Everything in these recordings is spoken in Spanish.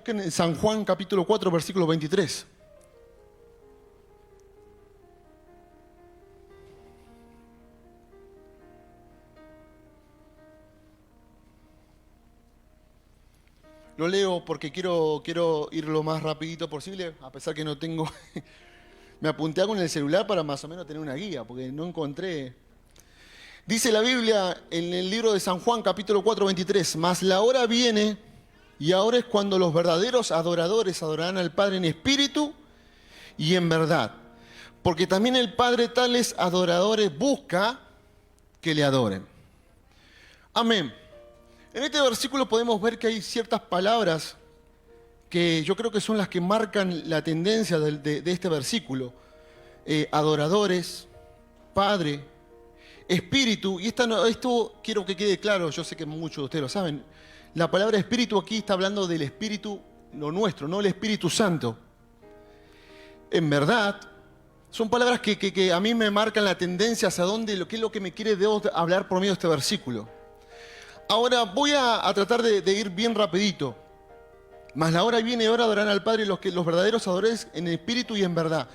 busquen en San Juan capítulo 4, versículo 23. Lo leo porque quiero ir lo más rapidito posible, a pesar que no tengo... Me apunté con el celular para más o menos tener una guía, porque no encontré... Dice la Biblia en el libro de San Juan, capítulo 4, 23, mas la hora viene y ahora es cuando los verdaderos adoradores adorarán al Padre en espíritu y en verdad. Porque también el Padre tales adoradores busca que le adoren. Amén. En este versículo podemos ver que hay ciertas palabras que yo creo que son las que marcan la tendencia de este versículo. Adoradores, Padre, Espíritu, y esto quiero que quede claro, yo sé que muchos de ustedes lo saben. La palabra Espíritu aquí está hablando del Espíritu, lo nuestro, no el Espíritu Santo. En verdad, son palabras que a mí me marcan la tendencia hacia dónde, qué es lo que me quiere Dios hablar por medio de este versículo. Ahora voy a tratar de ir bien rapidito. Mas la hora viene y ahora adorarán al Padre los verdaderos adoradores en espíritu y en verdad.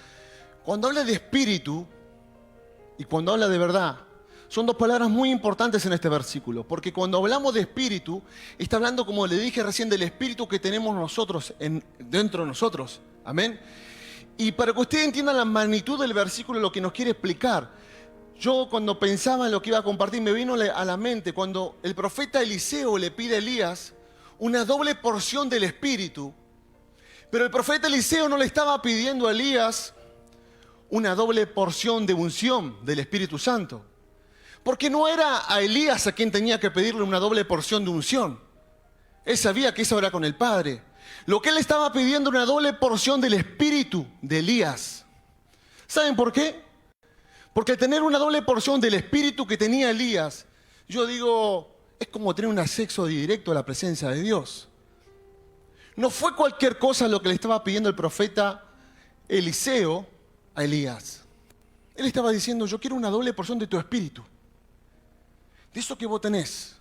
Cuando habla de espíritu y cuando habla de verdad, son dos palabras muy importantes en este versículo. Porque cuando hablamos de espíritu, está hablando, como le dije recién, del espíritu que tenemos nosotros, dentro de nosotros. Amén. Y para que ustedes entiendan la magnitud del versículo, lo que nos quiere explicar. Yo cuando pensaba en lo que iba a compartir, me vino a la mente cuando el profeta Eliseo le pide a Elías una doble porción del Espíritu. Pero el profeta Eliseo no le estaba pidiendo a Elías una doble porción de unción del Espíritu Santo. Porque no era a Elías a quien tenía que pedirle una doble porción de unción. Él sabía que eso era con el Padre. Lo que él estaba pidiendo era una doble porción del Espíritu de Elías. ¿Saben por qué? Porque al tener una doble porción del Espíritu que tenía Elías, yo digo... es como tener un acceso directo a la presencia de Dios. No fue cualquier cosa lo que le estaba pidiendo el profeta Eliseo a Elías. Él estaba diciendo, yo quiero una doble porción de tu espíritu. De eso que vos tenés.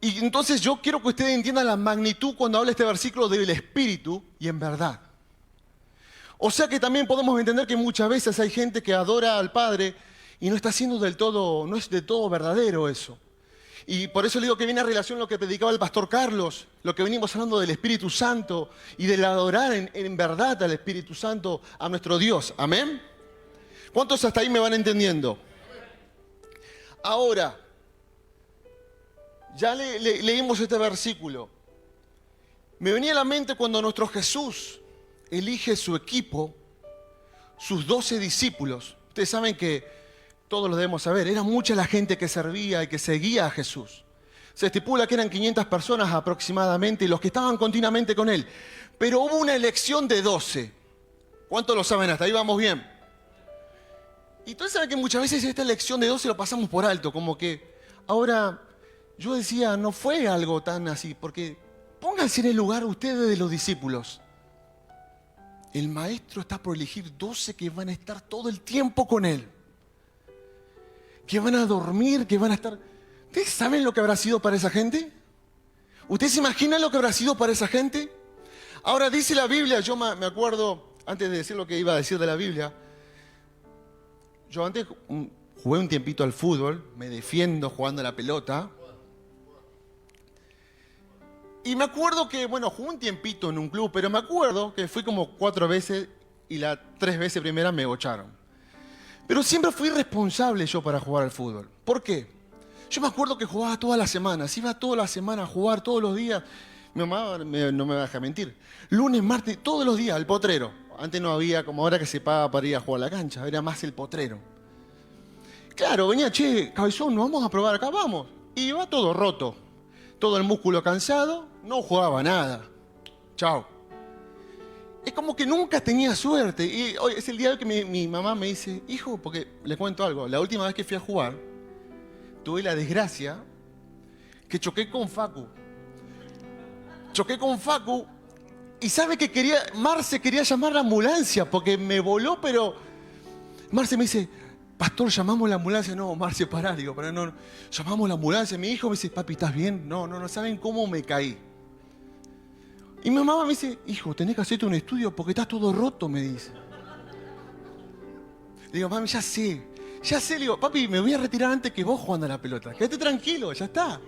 Y entonces yo quiero que ustedes entiendan la magnitud cuando habla este versículo del espíritu y en verdad. O sea que también podemos entender que muchas veces hay gente que adora al Padre y no está siendo del todo, no es del todo verdadero eso. Y por eso le digo que viene a relación lo que predicaba el pastor Carlos, lo que venimos hablando del Espíritu Santo y del adorar en verdad al Espíritu Santo, a nuestro Dios. ¿Amén? ¿Cuántos hasta ahí me van entendiendo? Ahora, ya leímos este versículo. Me venía a la mente cuando nuestro Jesús elige su equipo, sus 12 discípulos. Ustedes saben que todos lo debemos saber, era mucha la gente que servía y que seguía a Jesús. Se estipula que eran 500 personas aproximadamente y los que estaban continuamente con él. Pero hubo una elección de 12. ¿Cuántos lo saben? Hasta ahí vamos bien. Y ustedes saben que muchas veces esta elección de 12 lo pasamos por alto, como que... Ahora, yo decía, no fue algo tan así, porque pónganse en el lugar ustedes de los discípulos. El maestro está por elegir 12 que van a estar todo el tiempo con él. Que van a dormir, que van a estar... ¿Ustedes saben lo que habrá sido para esa gente? ¿Ustedes se imaginan lo que habrá sido para esa gente? Ahora dice la Biblia, yo me acuerdo, antes de decir lo que iba a decir de la Biblia, yo antes jugué un tiempito al fútbol, me defiendo jugando a la pelota. Y me acuerdo que, bueno, jugué un tiempito en un club, pero me acuerdo que fui como 4 veces y las 3 veces primera me bocharon. Pero siempre fui responsable yo para jugar al fútbol. ¿Por qué? Yo me acuerdo que jugaba todas las semanas. Iba toda la semana a jugar todos los días. Mi mamá no me deja mentir. Lunes, martes, todos los días, al potrero. Antes no había como ahora que se paga para ir a jugar a la cancha. Era más el potrero. Claro, venía, che, cabezón, ¿nos vamos a probar acá? Vamos. Y iba todo roto. Todo el músculo cansado. No jugaba nada. Chao. Es como que nunca tenía suerte. Y hoy es el día que mi mamá me dice, hijo, porque le cuento algo. La última vez que fui a jugar, tuve la desgracia que choqué con Facu. Choqué con Facu y sabe que Marce quería llamar a la ambulancia porque me voló, pero Marce me dice, pastor, llamamos la ambulancia. No, Marce, pará, digo, pero no, llamamos la ambulancia. Mi hijo me dice, papi, ¿estás bien? No, saben cómo me caí. Y mi mamá me dice, hijo, tenés que hacerte un estudio porque estás todo roto, me dice. Le digo, mami, ya sé. Le digo, papi, me voy a retirar antes que vos jugando a la pelota. Quédate tranquilo, ya está.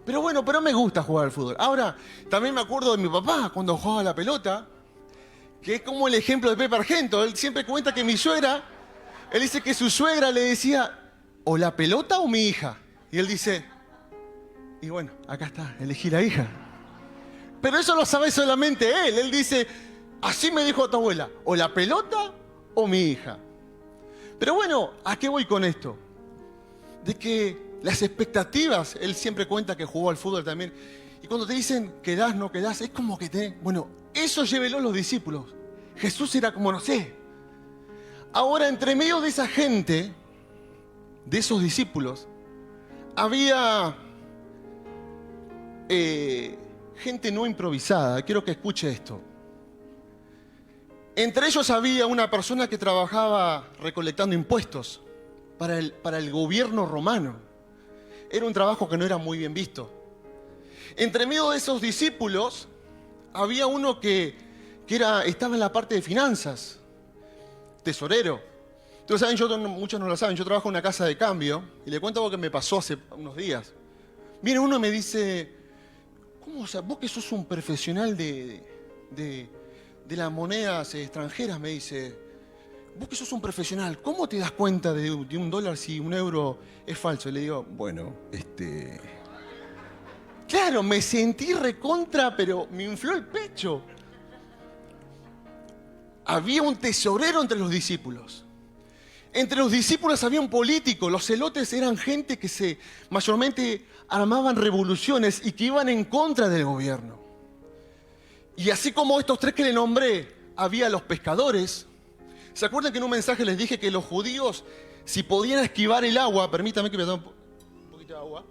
Pero bueno, pero me gusta jugar al fútbol. Ahora, también me acuerdo de mi papá cuando jugaba a la pelota, que es como el ejemplo de Pepe Argento. Él siempre cuenta que mi suegra, él dice que su suegra le decía, o la pelota o mi hija. Y él dice, y bueno, acá está, elegí la hija. Pero eso lo sabe solamente él. Él dice, así me dijo tu abuela, o la pelota o mi hija. Pero bueno, ¿a qué voy con esto? De que las expectativas, él siempre cuenta que jugó al fútbol también, y cuando te dicen quedás, no quedás, es como que bueno, eso llévelo los discípulos. Jesús era como, no sé. Ahora, entre medio de esa gente, de esos discípulos, había gente no improvisada. Quiero que escuche esto. Entre ellos había una persona que trabajaba recolectando impuestos para el gobierno romano. Era un trabajo que no era muy bien visto. Entre medio de esos discípulos había uno que estaba en la parte de finanzas, tesorero. Ustedes saben, muchos no lo saben, yo trabajo en una casa de cambio y le cuento algo que me pasó hace unos días. Viene uno y me dice, ¿cómo, o sea, vos que sos un profesional de las monedas extranjeras, me dice, vos que sos un profesional, ¿cómo te das cuenta de un dólar si un euro es falso? Y le digo, bueno, Claro, me sentí recontra, pero me infló el pecho. Había un tesorero entre los discípulos. Entre los discípulos había un político. Los celotes eran gente que mayormente armaban revoluciones y que iban en contra del gobierno. Y así como estos tres que le nombré, había los pescadores. ¿Se acuerdan que en un mensaje les dije que los judíos, si podían esquivar el agua, permítame que me tome un poquito de agua.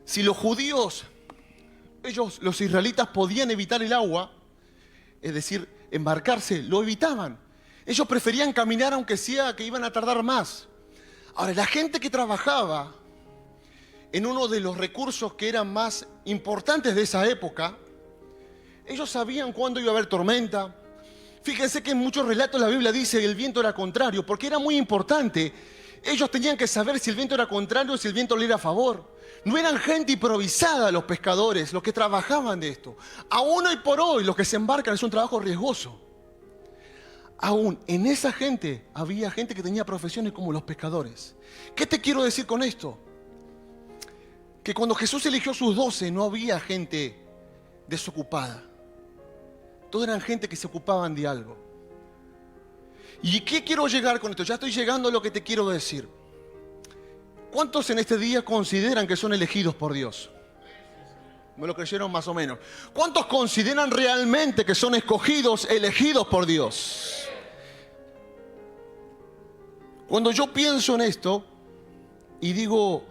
Si los judíos, los israelitas, podían evitar el agua, es decir, embarcarse, lo evitaban. Ellos preferían caminar aunque sea que iban a tardar más. Ahora, la gente que trabajaba en uno de los recursos que eran más importantes de esa época, ellos sabían cuándo iba a haber tormenta. Fíjense que en muchos relatos la Biblia dice que el viento era contrario, porque era muy importante. Ellos tenían que saber si el viento era contrario o si el viento le era a favor. No eran gente improvisada los pescadores, los que trabajaban de esto. Aún hoy por hoy, los que se embarcan es un trabajo riesgoso. Aún en esa gente había gente que tenía profesiones como los pescadores. ¿Qué te quiero decir con esto? Que cuando Jesús eligió sus 12 no había gente desocupada. Todos eran gente que se ocupaban de algo. ¿Y qué quiero llegar con esto? Ya estoy llegando a lo que te quiero decir. ¿Cuántos en este día consideran que son elegidos por Dios? Me lo creyeron más o menos. ¿Cuántos consideran realmente que son escogidos, elegidos por Dios? Cuando yo pienso en esto y digo,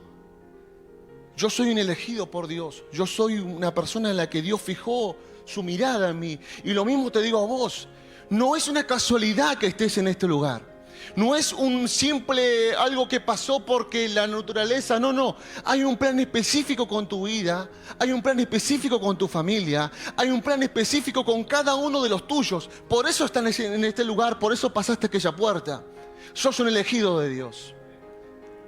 yo soy un elegido por Dios, yo soy una persona en la que Dios fijó su mirada en mí, y lo mismo te digo a vos, no es una casualidad que estés en este lugar. No es un simple algo que pasó porque la naturaleza, no. Hay un plan específico con tu vida, hay un plan específico con tu familia, hay un plan específico con cada uno de los tuyos. Por eso estás en este lugar, por eso pasaste aquella puerta. Sos un elegido de Dios.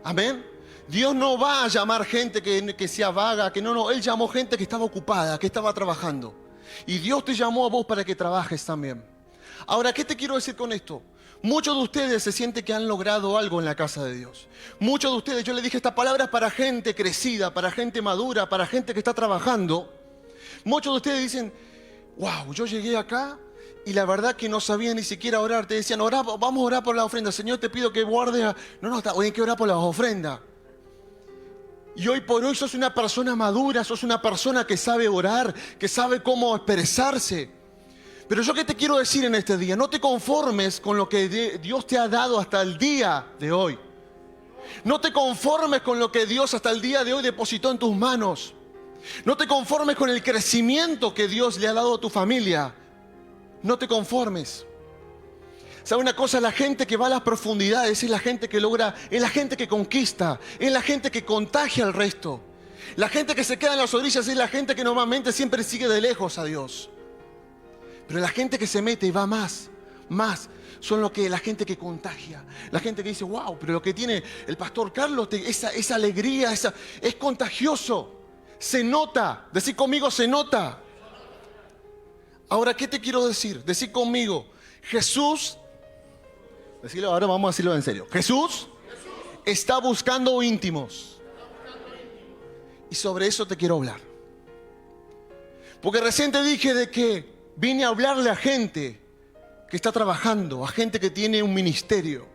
Amén. Dios no va a llamar gente que sea vaga, que no. Él llamó gente que estaba ocupada, que estaba trabajando. Y Dios te llamó a vos para que trabajes también. Ahora, ¿qué te quiero decir con esto? Muchos de ustedes se sienten que han logrado algo en la casa de Dios. Muchos de ustedes, yo les dije, esta palabra es para gente crecida, para gente madura, para gente que está trabajando. Muchos de ustedes dicen, wow, yo llegué acá y la verdad que no sabía ni siquiera orar. Te decían, vamos a orar por la ofrenda. Señor, te pido que guarde. No, hay que orar por las ofrendas. Y hoy por hoy sos una persona madura, sos una persona que sabe orar, que sabe cómo expresarse. Pero yo qué te quiero decir en este día, no te conformes con lo que Dios te ha dado hasta el día de hoy. No te conformes con lo que Dios hasta el día de hoy depositó en tus manos. No te conformes con el crecimiento que Dios le ha dado a tu familia. No te conformes. ¿Sabe una cosa? La gente que va a las profundidades es la gente que logra, es la gente que conquista, es la gente que contagia al resto. La gente que se queda en las orillas es la gente que normalmente siempre sigue de lejos a Dios. Pero la gente que se mete y va más, son la gente que contagia. La gente que dice, wow, pero lo que tiene el pastor Carlos, esa alegría, es contagioso. Se nota. Decí conmigo, se nota. Ahora, ¿qué te quiero decir? Decí conmigo, Jesús, decilo, ahora vamos a decirlo en serio. Jesús está buscando íntimos. Y sobre eso te quiero hablar. Porque recién te dije de que vine a hablarle a gente que está trabajando, a gente que tiene un ministerio.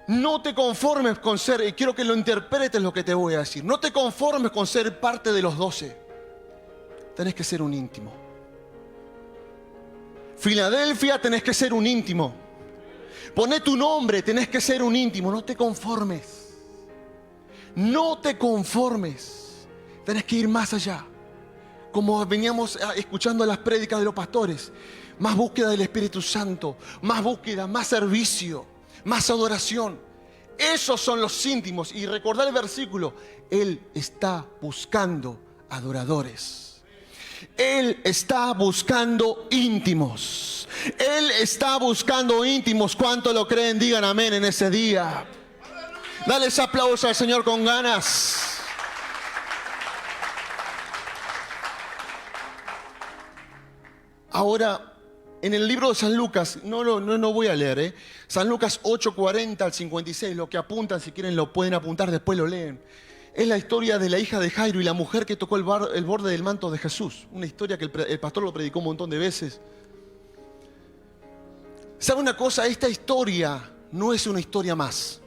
No te conformes con ser, y quiero que lo interpretes lo que te voy a decir. No te conformes con ser parte de los 12. Tenés que ser un íntimo. Filadelfia, tenés que ser un íntimo. Poné tu nombre, tenés que ser un íntimo. No te conformes. No te conformes. Tenés que ir más allá. Como veníamos escuchando las prédicas de los pastores. Más búsqueda del Espíritu Santo. Más búsqueda, más servicio, más adoración. Esos son los íntimos. Y recordar el versículo. Él está buscando adoradores. Él está buscando íntimos. Él está buscando íntimos. ¿Cuánto lo creen? Digan amén en ese día. Dale ese aplauso al Señor con ganas. Ahora, en el libro de San Lucas, no voy a leer, San Lucas 8:40 al 56, lo que apuntan, si quieren lo pueden apuntar, después lo leen. Es la historia de la hija de Jairo y la mujer que tocó el borde del manto de Jesús. Una historia que el pastor lo predicó un montón de veces. ¿Sabe una cosa? Esta historia no es una historia más.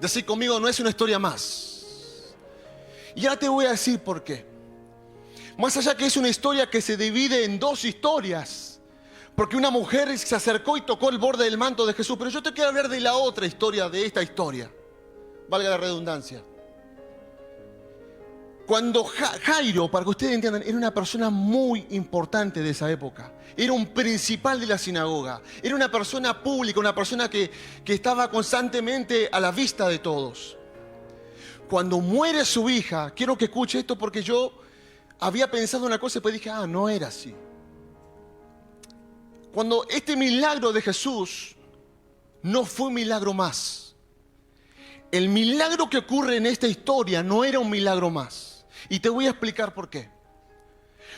Decid conmigo, no es una historia más. Y ya te voy a decir por qué. Más allá que es una historia que se divide en dos historias. Porque una mujer se acercó y tocó el borde del manto de Jesús. Pero yo te quiero hablar de la otra historia, de esta historia. Valga la redundancia. Cuando Jairo, para que ustedes entiendan, era una persona muy importante de esa época. Era un principal de la sinagoga. Era una persona pública, una persona que estaba constantemente a la vista de todos. Cuando muere su hija, quiero que escuche esto porque yo había pensado una cosa y después dije, no era así. Cuando este milagro de Jesús no fue un milagro más. El milagro que ocurre en esta historia no era un milagro más. Y te voy a explicar por qué.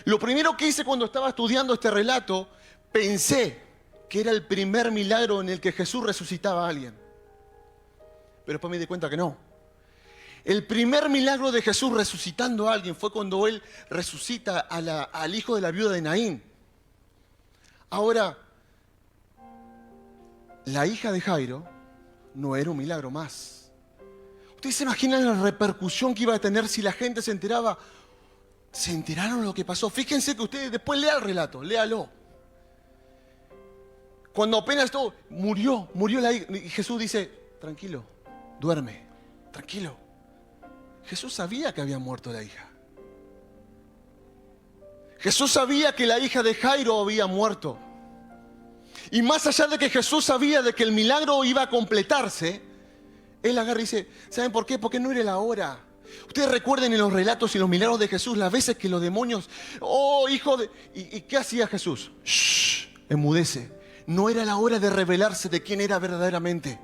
Lo primero que hice cuando estaba estudiando este relato, pensé que era el primer milagro en el que Jesús resucitaba a alguien. Pero después me di cuenta que no. El primer milagro de Jesús resucitando a alguien fue cuando Él resucita al hijo de la viuda de Naín. Ahora, la hija de Jairo no era un milagro más. ¿Ustedes se imaginan la repercusión que iba a tener si la gente se enteraba? ¿Se enteraron de lo que pasó? Fíjense que ustedes después lean el relato, léalo. Cuando apenas todo, murió la hija. Y Jesús dice, tranquilo, duerme, tranquilo. Jesús sabía que había muerto la hija. Jesús sabía que la hija de Jairo había muerto. Y más allá de que Jesús sabía de que el milagro iba a completarse, Él agarra y dice, ¿saben por qué? Porque no era la hora. Ustedes recuerden en los relatos y los milagros de Jesús, las veces que los demonios, hijo de... ¿Y qué hacía Jesús? Shh, enmudece. No era la hora de revelarse de quién era verdaderamente.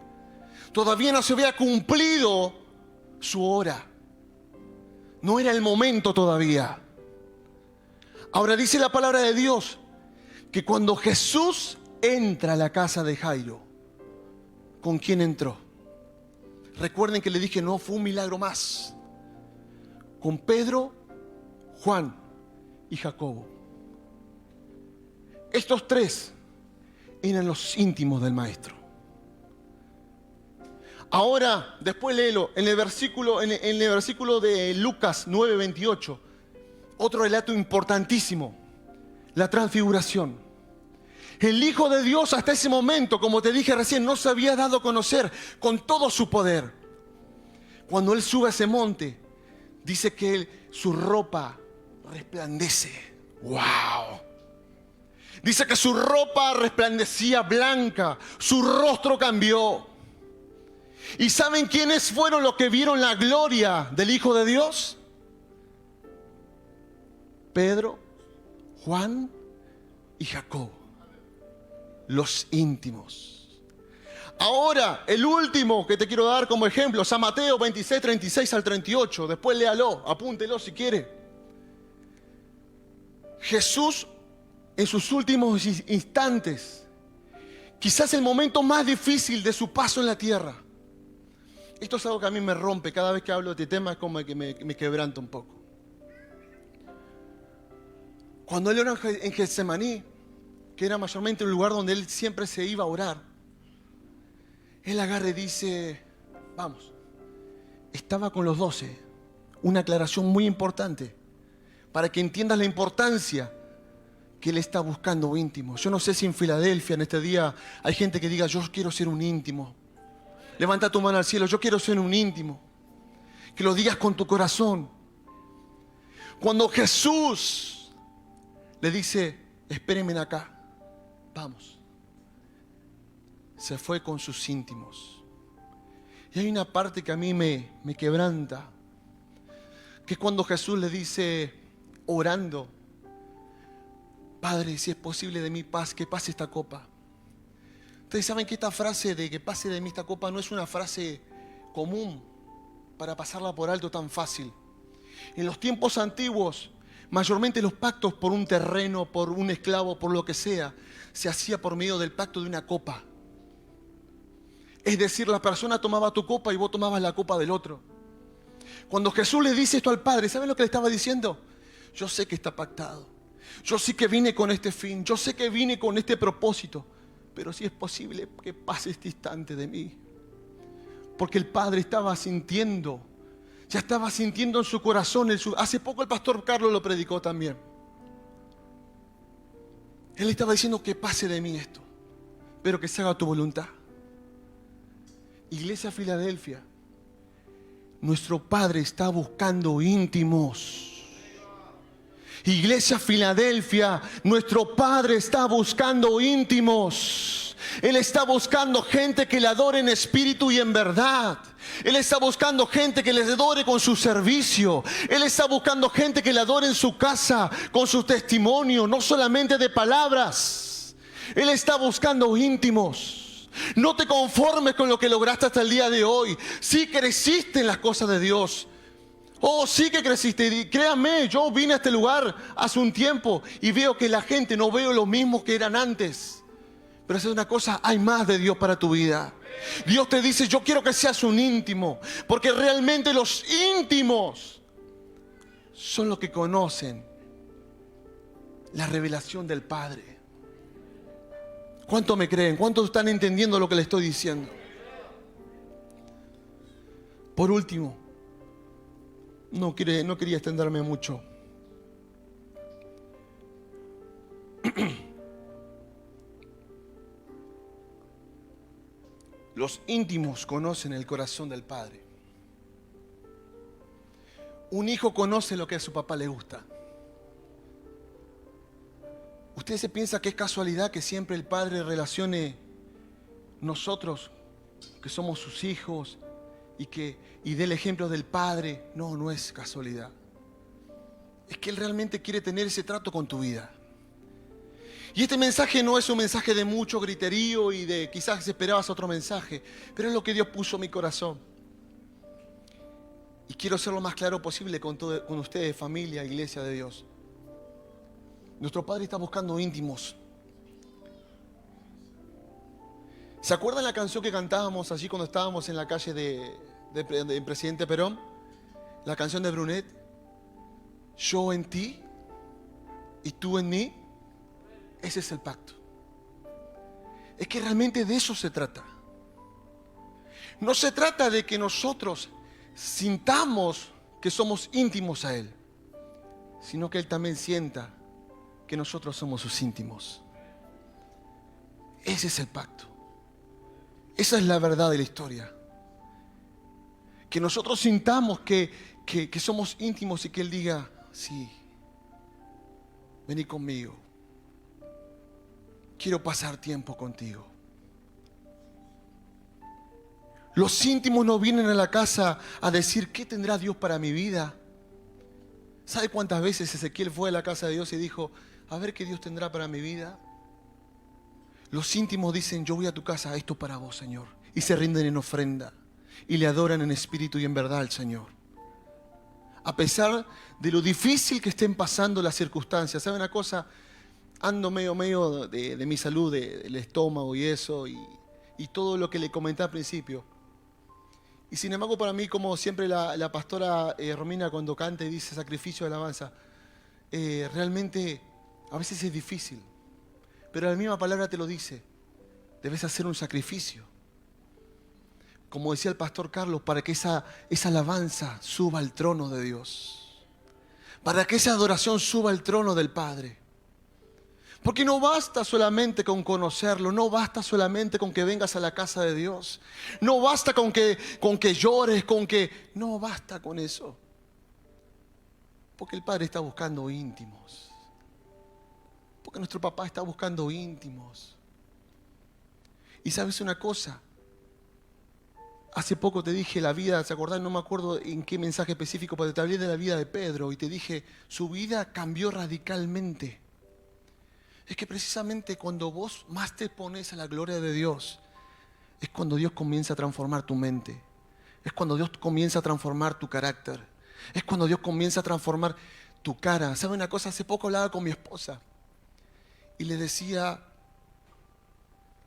Todavía no se había cumplido su hora. No era el momento todavía. Ahora dice la palabra de Dios que cuando Jesús entra a la casa de Jairo, ¿con quién entró? Recuerden que le dije, no fue un milagro más. Con Pedro, Juan y Jacobo. Estos tres eran los íntimos del maestro. Ahora, después léelo, en el versículo de Lucas 9:28, otro relato importantísimo, la transfiguración. El Hijo de Dios hasta ese momento, como te dije recién, no se había dado a conocer con todo su poder. Cuando Él sube a ese monte, dice que su ropa resplandece. ¡Wow! Dice que su ropa resplandecía blanca, su rostro cambió. ¿Y saben quiénes fueron los que vieron la gloria del Hijo de Dios? Pedro, Juan y Jacob, los íntimos. Ahora, el último que te quiero dar como ejemplo, San Mateo 26, 36 al 38. Después léalo, apúntelo si quiere. Jesús, en sus últimos instantes, quizás el momento más difícil de su paso en la tierra. Esto es algo que a mí me rompe. Cada vez que hablo de este tema es como que me quebranta un poco. Cuando él ora en Getsemaní, que era mayormente el lugar donde él siempre se iba a orar, él agarra y dice, vamos, estaba con los 12. Una aclaración muy importante para que entiendas la importancia que él está buscando íntimos. Yo no sé si en Filadelfia en este día hay gente que diga, yo quiero ser un íntimo. Levanta tu mano al cielo, yo quiero ser un íntimo. Que lo digas con tu corazón. Cuando Jesús le dice, espérenme acá, vamos, se fue con sus íntimos. Y hay una parte que a mí me quebranta, que es cuando Jesús le dice, orando, Padre, si es posible de mí paz, que pase esta copa. Ustedes saben que esta frase de que pase de mí esta copa no es una frase común para pasarla por alto tan fácil. En los tiempos antiguos, mayormente los pactos por un terreno, por un esclavo, por lo que sea, se hacía por medio del pacto de una copa. Es decir, la persona tomaba tu copa y vos tomabas la copa del otro. Cuando Jesús le dice esto al Padre, ¿saben lo que le estaba diciendo? Yo sé que está pactado. Yo sé que vine con este fin. Yo sé que vine con este propósito. Pero si es posible que pase este instante de mí. Porque el Padre estaba sintiendo, ya estaba sintiendo en su corazón. Hace poco el pastor Carlos lo predicó también. Él estaba diciendo que pase de mí esto, pero que se haga tu voluntad. Iglesia Filadelfia, nuestro Padre está buscando íntimos. Iglesia Filadelfia, nuestro Padre está buscando íntimos. Él está buscando gente que le adore en espíritu y en verdad. Él está buscando gente que le adore con su servicio. Él está buscando gente que le adore en su casa con su testimonio, no solamente de palabras. Él está buscando íntimos. No te conformes con lo que lograste hasta el día de hoy. Sí creciste en las cosas de Dios. Oh, sí que creciste. Y créanme, yo vine a este lugar hace un tiempo y veo que la gente no veo lo mismo que eran antes. Pero esa es una cosa, hay más de Dios para tu vida. Dios te dice, yo quiero que seas un íntimo. Porque realmente los íntimos son los que conocen la revelación del Padre. ¿Cuánto me creen? ¿Cuántos están entendiendo lo que les estoy diciendo? Por último, no quería extenderme mucho. Los íntimos conocen el corazón del Padre. Un hijo conoce lo que a su papá le gusta. ¿Usted se piensa que es casualidad que siempre el Padre relacione nosotros, que somos sus hijos, y dé el ejemplo del Padre? No, no es casualidad. Es que Él realmente quiere tener ese trato con tu vida. Y este mensaje no es un mensaje de mucho griterío y de quizás esperabas otro mensaje, pero es lo que Dios puso en mi corazón. Y quiero ser lo más claro posible con ustedes, familia, iglesia de Dios. Nuestro Padre está buscando íntimos. ¿Se acuerdan la canción que cantábamos allí cuando estábamos en la calle de Presidente Perón? La canción de Brunet. Yo en ti y tú en mí. Ese es el pacto. Es que realmente de eso se trata. No se trata de que nosotros sintamos que somos íntimos a Él, sino que Él también sienta que nosotros somos sus íntimos. Ese es el pacto. Esa es la verdad de la historia. Que nosotros sintamos que somos íntimos y que Él diga, sí, vení conmigo. Quiero pasar tiempo contigo. Los íntimos no vienen a la casa a decir, ¿qué tendrá Dios para mi vida? ¿Sabe cuántas veces Ezequiel fue a la casa de Dios y dijo, a ver qué Dios tendrá para mi vida? Los íntimos dicen, yo voy a tu casa, esto para vos, Señor. Y se rinden en ofrenda. Y le adoran en espíritu y en verdad al Señor. A pesar de lo difícil que estén pasando las circunstancias. ¿Sabe una cosa? Ando medio de mi salud, del estómago y eso. Y todo lo que le comenté al principio. Y sin embargo, para mí, como siempre la pastora Romina cuando canta y dice sacrificio de alabanza, realmente a veces es difícil. Pero la misma palabra te lo dice. Debes hacer un sacrificio. Como decía el pastor Carlos, para que esa alabanza suba al trono de Dios. Para que esa adoración suba al trono del Padre. Porque no basta solamente con conocerlo, no basta solamente con que vengas a la casa de Dios. No basta con que llores, no basta con eso. Porque el Padre está buscando íntimos. Porque nuestro papá está buscando íntimos. Y sabes una cosa, hace poco te dije la vida, ¿se acordás? No me acuerdo en qué mensaje específico, pero te hablé de la vida de Pedro y te dije, su vida cambió radicalmente. Es que precisamente cuando vos más te pones a la gloria de Dios, es cuando Dios comienza a transformar tu mente. Es cuando Dios comienza a transformar tu carácter. Es cuando Dios comienza a transformar tu cara. ¿Sabe una cosa? Hace poco hablaba con mi esposa y le decía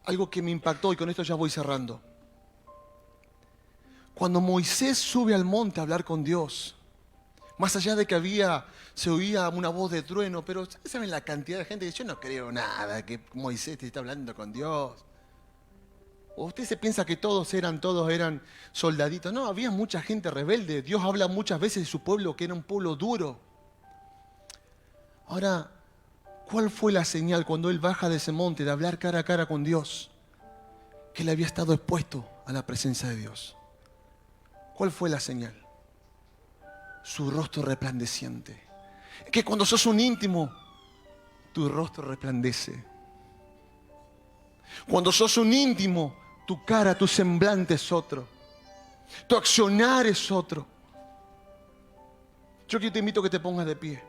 algo que me impactó y con esto ya voy cerrando. Cuando Moisés sube al monte a hablar con Dios, más allá de que se oía una voz de trueno, pero ¿saben la cantidad de gente que yo no creo nada que Moisés te está hablando con Dios? ¿O usted se piensa que todos eran soldaditos? No, había mucha gente rebelde. Dios habla muchas veces de su pueblo que era un pueblo duro. Ahora, ¿cuál fue la señal cuando él baja de ese monte de hablar cara a cara con Dios? Que él había estado expuesto a la presencia de Dios. ¿Cuál fue la señal? Su rostro resplandeciente. Es que cuando sos un íntimo, tu rostro resplandece. Cuando sos un íntimo, tu cara, tu semblante es otro. Tu accionar es otro. Yo te invito a que te pongas de pie.